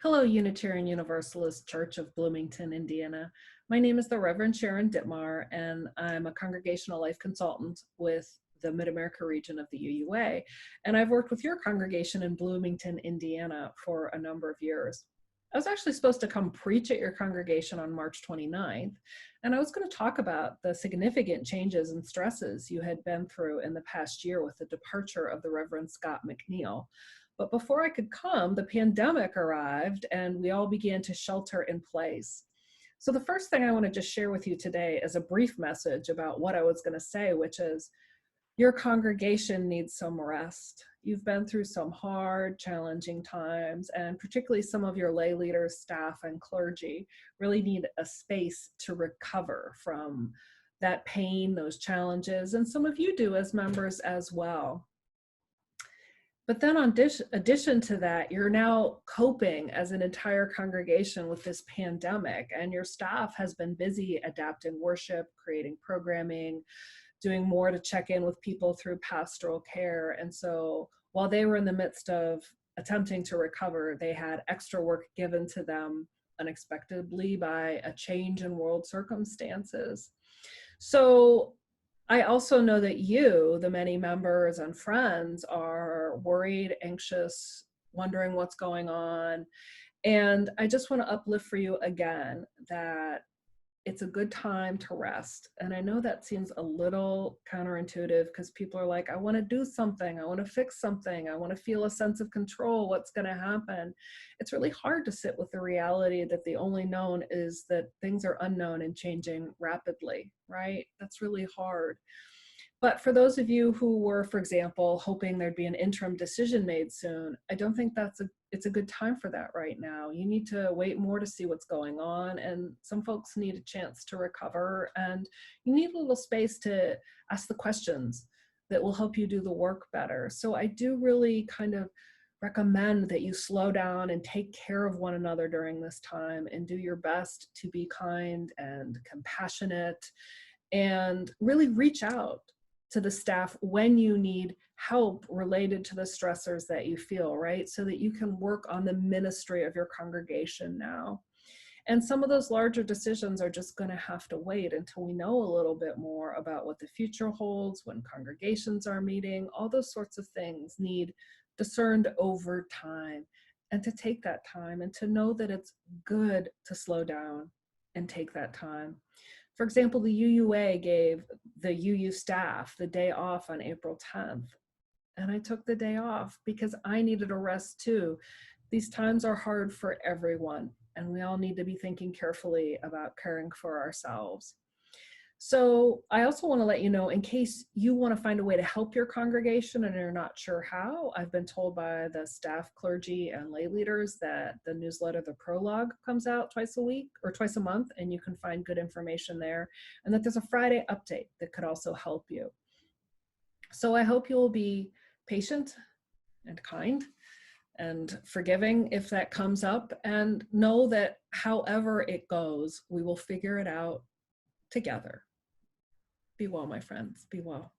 Hello, Unitarian Universalist Church of Bloomington, Indiana. My name is the Reverend Sharon Ditmar, and I'm a congregational life consultant with the MidAmerica region of the UUA. And I've worked with your congregation in Bloomington, Indiana for a number of years. I was actually supposed to come preach at your congregation on March 29th, and I was going to talk about the significant changes and stresses you had been through in the past year with the departure of the Reverend Scott McNeil. But before I could come, the pandemic arrived and we all began to shelter in place. So the first thing I want to just share with you today is a brief message about what I was going to say, which is your congregation needs some rest. You've been through some hard, challenging times, and particularly some of your lay leaders, staff, and clergy really need a space to recover from that pain, those challenges, and some of you do as members as well. But then in addition to that, you're now coping as an entire congregation with this pandemic, and your staff has been busy adapting worship, creating programming, doing more to check in with people through pastoral care. And so while they were in the midst of attempting to recover, they had extra work given to them unexpectedly by a change in world circumstances. So I also know that you, the many members and friends, are worried, anxious, wondering what's going on. And I just want to uplift for you again that it's a good time to rest. And I know that seems a little counterintuitive because people are like, I want to do something. I want to fix something. I want to feel a sense of control. What's going to happen? It's really hard to sit with the reality that the only known is that things are unknown and changing rapidly, right? That's really hard. But for those of you who were, for example, hoping there'd be an interim decision made soon, I don't think it's a good time for that right now. You need to wait more to see what's going on, and some folks need a chance to recover, and you need a little space to ask the questions that will help you do the work better. So I do really kind of recommend that you slow down and take care of one another during this time and do your best to be kind and compassionate and really reach out to the staff when you need help related to the stressors that you feel, right? So that you can work on the ministry of your congregation now. And some of those larger decisions are just going to have to wait until we know a little bit more about what the future holds, when congregations are meeting. All those sorts of things need discerned over time, and to take that time and to know that it's good to slow down and take that time. For example, the UUA gave the UU staff the day off on April 10th, and I took the day off because I needed a rest too. These times are hard for everyone, and we all need to be thinking carefully about caring for ourselves. So I also want to let you know, in case you want to find a way to help your congregation and you're not sure how, I've been told by the staff, clergy, and lay leaders that the newsletter, The Prologue, comes out twice a week or twice a month, and you can find good information there, and that there's a Friday update that could also help you. So I hope you'll be patient and kind and forgiving if that comes up, and know that however it goes, we will figure it out together. Be well, my friends. Be well.